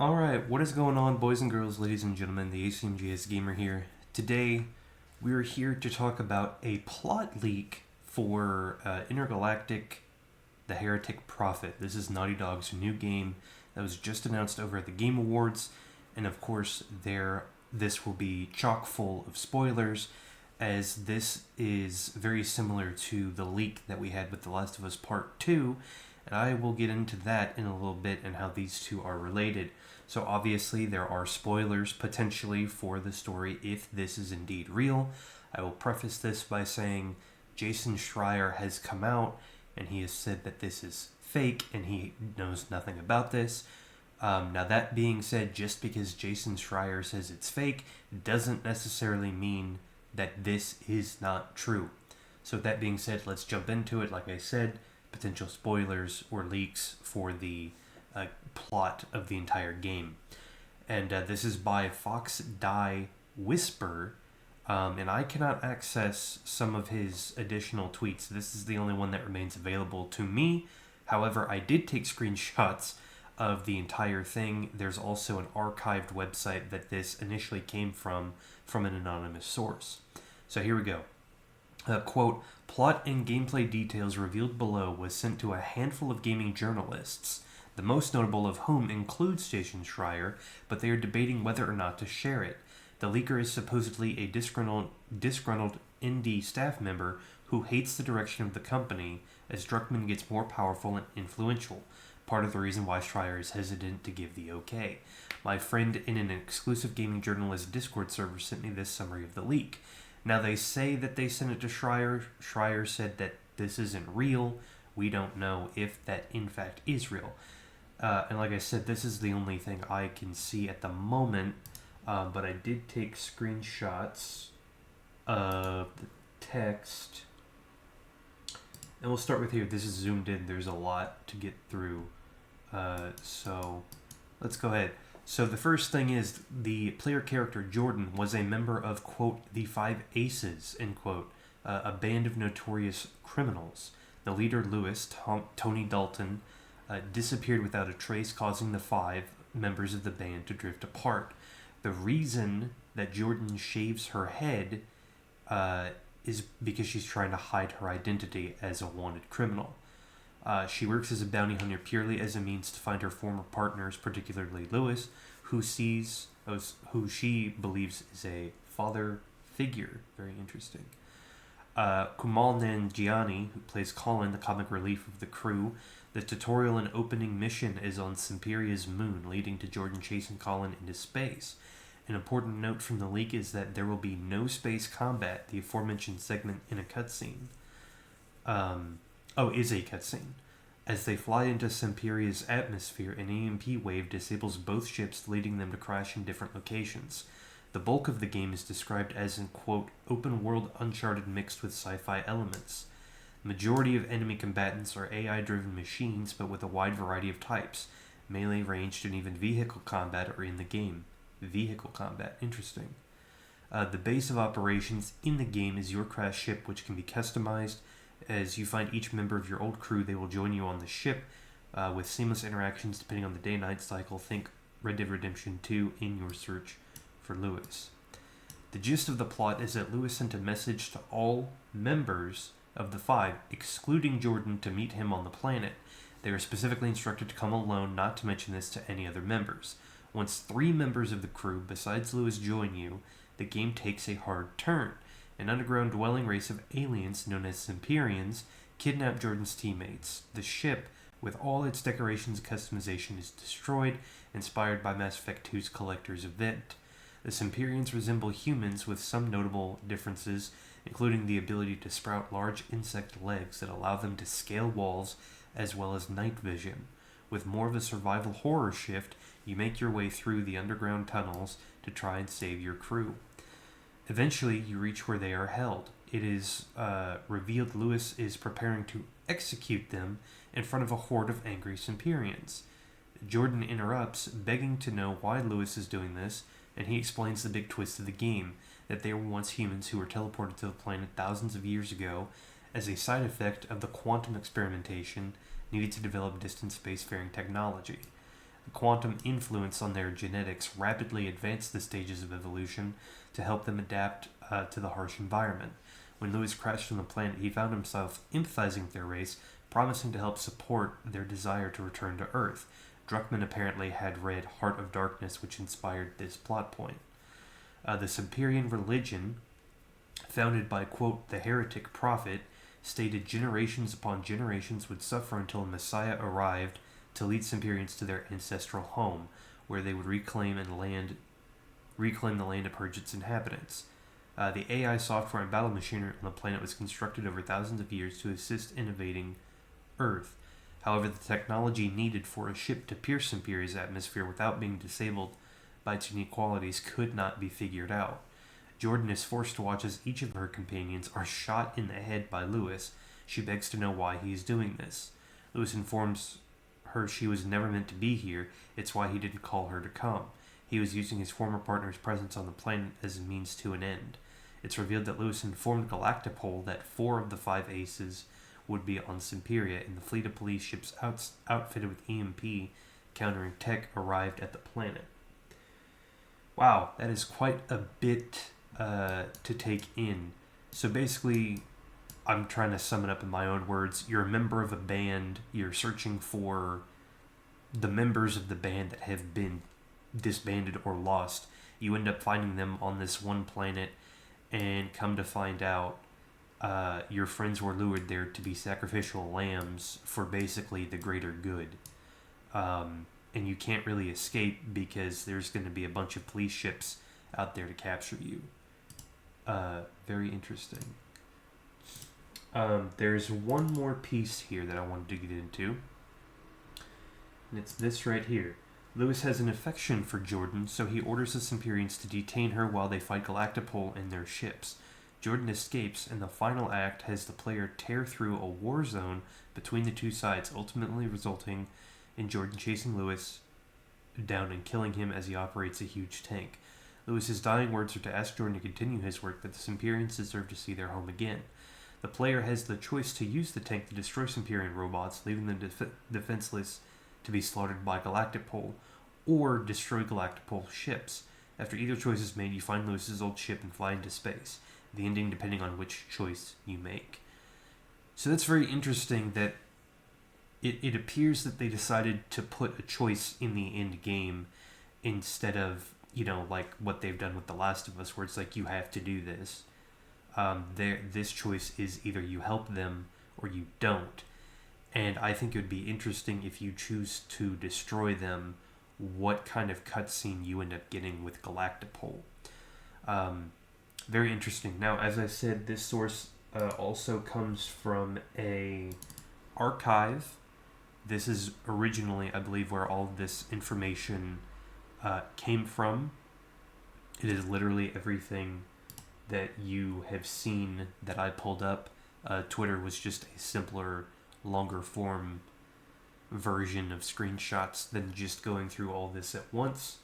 Alright, what is going on, boys and girls, ladies and gentlemen? The ACMGS Gamer here. Today, we are here to talk about a plot leak for Intergalactic The Heretic Prophet. This is Naughty Dog's new game that was just announced over at the Game Awards, and of course, this will be chock full of spoilers, as this is very similar to the leak that we had with The Last of Us Part 2, and I will get into that in a little bit and how these two are related. So, obviously, there are spoilers potentially for the story if this is indeed real. I will preface this by saying Jason Schreier has come out and he has said that this is fake and he knows nothing about this. Now, that being said, just because Jason Schreier says it's fake doesn't necessarily mean that this is not true. So, with that being said, let's jump into it. Like I said, potential spoilers or leaks for the plot of the entire game. And this is by Fox Die Whisper. And I cannot access some of his additional tweets. This is the only one that remains available to me. However, I did take screenshots of the entire thing. There's also an archived website that this initially came from an anonymous source. So here we go. Quote, plot and gameplay details revealed below was sent to a handful of gaming journalists, the most notable of whom includes Jason Schreier, but they are debating whether or not to share it. The leaker is supposedly a disgruntled indie staff member who hates the direction of the company as Druckmann gets more powerful and influential. Part of the reason why Schreier is hesitant to give the okay. My friend in an exclusive gaming journalist Discord server sent me this summary of the leak. Now, they say that they sent it to Schreier. Schreier said that this isn't real. We don't know if that in fact is real. And like I said, this is the only thing I can see at the moment. But I did take screenshots of the text. And we'll start with here. This is zoomed in. There's a lot to get through. So let's go ahead. So the first thing is the player character Jordan was a member of, quote, the Five Aces, end quote, a band of notorious criminals. The leader, Lewis, Tony Dalton, disappeared without a trace, causing the five members of the band to drift apart. The reason that Jordan shaves her head is because she's trying to hide her identity as a wanted criminal. She works as a bounty hunter purely as a means to find her former partners, particularly Lewis, who she believes is a father figure. Very interesting. Kumail Nanjiani, who plays Colin, the comic relief of the crew. The tutorial and opening mission is on Simperia's moon, leading to Jordan chasing Colin into space. An important note from the leak is that there will be no space combat, the aforementioned segment in a cutscene. Is a cutscene. As they fly into Simperia's atmosphere, an EMP wave disables both ships, leading them to crash in different locations. The bulk of the game is described as an, quote, open world Uncharted mixed with sci-fi elements. The majority of enemy combatants are AI-driven machines, but with a wide variety of types. Melee, ranged, and even vehicle combat are in the game. Vehicle combat, interesting. The base of operations in the game is your crash ship, which can be customized. As you find each member of your old crew, they will join you on the ship with seamless interactions depending on the day-night cycle. Think Red Dead Redemption 2 in your search for Lewis. The gist of the plot is that Lewis sent a message to all members of the five, excluding Jordan, to meet him on the planet. They are specifically instructed to come alone, not to mention this to any other members. Once 3 members of the crew, besides Lewis, join you, the game takes a hard turn. An underground dwelling race of aliens known as Simperians kidnap Jordan's teammates. The ship, with all its decorations and customization, is destroyed, inspired by Mass Effect 2's Collector's Event. The Simperians resemble humans with some notable differences, including the ability to sprout large insect legs that allow them to scale walls, as well as night vision. With more of a survival horror shift, you make your way through the underground tunnels to try and save your crew. Eventually, you reach where they are held. It is revealed Lewis is preparing to execute them in front of a horde of angry Simperians. Jordan interrupts, begging to know why Lewis is doing this, and he explains the big twist of the game, that they were once humans who were teleported to the planet thousands of years ago as a side effect of the quantum experimentation needed to develop distant spacefaring technology. The quantum influence on their genetics rapidly advanced the stages of evolution to help them adapt to the harsh environment. When Lewis crashed on the planet, he found himself empathizing with their race, promising to help support their desire to return to Earth. Druckmann apparently had read Heart of Darkness, which inspired this plot point. The Semperian religion, founded by, quote, the heretic prophet, stated generations upon generations would suffer until a Messiah arrived to lead Semperians to their ancestral home, where they would reclaim the land and purge its inhabitants. The AI software and battle machinery on the planet was constructed over thousands of years to assist innovating Earth. However, the technology needed for a ship to pierce Semperia's atmosphere without being disabled by its unique qualities could not be figured out. Jordan is forced to watch as each of her companions are shot in the head by Lewis. She begs to know why he is doing this. Lewis informs her she was never meant to be here. It's why he didn't call her to come. He was using his former partner's presence on the planet as a means to an end. It's revealed that Lewis informed Galactopol that 4 of the 5 aces would be on Semperia, and the fleet of police ships outfitted with EMP countering tech arrived at the planet. Wow, that is quite a bit to take in. So basically, I'm trying to sum it up in my own words. You're a member of a band. You're searching for the members of the band that have been disbanded or lost. You end up finding them on this one planet, and come to find out, your friends were lured there to be sacrificial lambs for basically the greater good. And you can't really escape because there's going to be a bunch of police ships out there to capture you. Very interesting. There's one more piece here that I wanted to get into, and it's this right here. Lewis has an affection for Jordan, so he orders the Semperians to detain her while they fight Galactopol and their ships. Jordan escapes, and the final act has the player tear through a war zone between the two sides, ultimately resulting in Jordan chasing Lewis down and killing him as he operates a huge tank. Lewis's dying words are to ask Jordan to continue his work, but the Semperians deserve to see their home again. The player has the choice to use the tank to destroy Semperian robots, leaving them defenseless to be slaughtered by Galactopol, or destroy Galactopol's ships. After either choice is made, you find Lewis's old ship and fly into space, the ending depending on which choice you make. So that's very interesting that it appears that they decided to put a choice in the end game instead of, like what they've done with The Last of Us, where it's like, you have to do this. This choice is either you help them or you don't. And I think it would be interesting if you choose to destroy them, what kind of cutscene you end up getting with Galactopol. Very interesting. Now, as I said, this source also comes from a archive. This is originally, I believe, where all of this information came from. It is literally everything that you have seen that I pulled up. Twitter was just a simpler, longer form version of screenshots than just going through all this at once.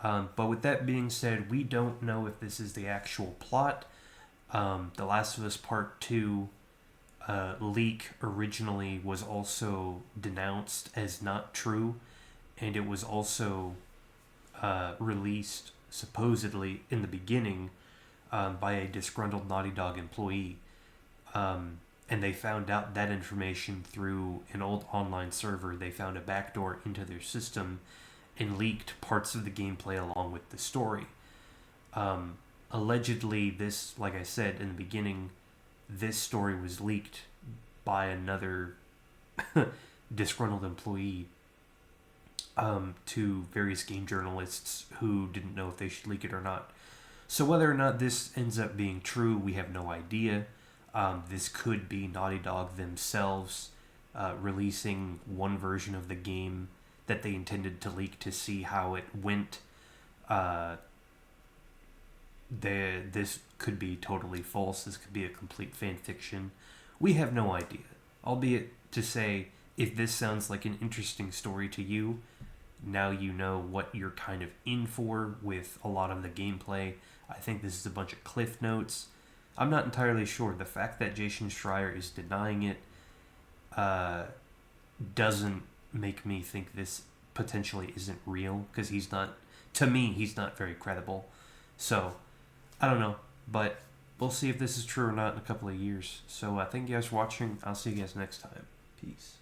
But with that being said, we don't know if this is the actual plot. The Last of Us Part 2 leak originally was also denounced as not true, and it was also released supposedly in the beginning by a disgruntled Naughty Dog employee. And they found out that information through an old online server. They found a backdoor into their system and leaked parts of the gameplay along with the story. Allegedly, this, like I said in the beginning, this story was leaked by another disgruntled employee to various game journalists who didn't know if they should leak it or not. So whether or not this ends up being true, we have no idea. This could be Naughty Dog themselves releasing one version of the game that they intended to leak to see how it went. This could be totally false. This could be a complete fan fiction. We have no idea. Albeit to say, if this sounds like an interesting story to you, now you know what you're kind of in for with a lot of the gameplay. I think this is a bunch of cliff notes. I'm not entirely sure. The fact that Jason Schreier is denying it doesn't make me think this potentially isn't real, because he's not, to me, he's not very credible. So, I don't know, but we'll see if this is true or not in a couple of years. So, thank you guys for watching. I'll see you guys next time. Peace.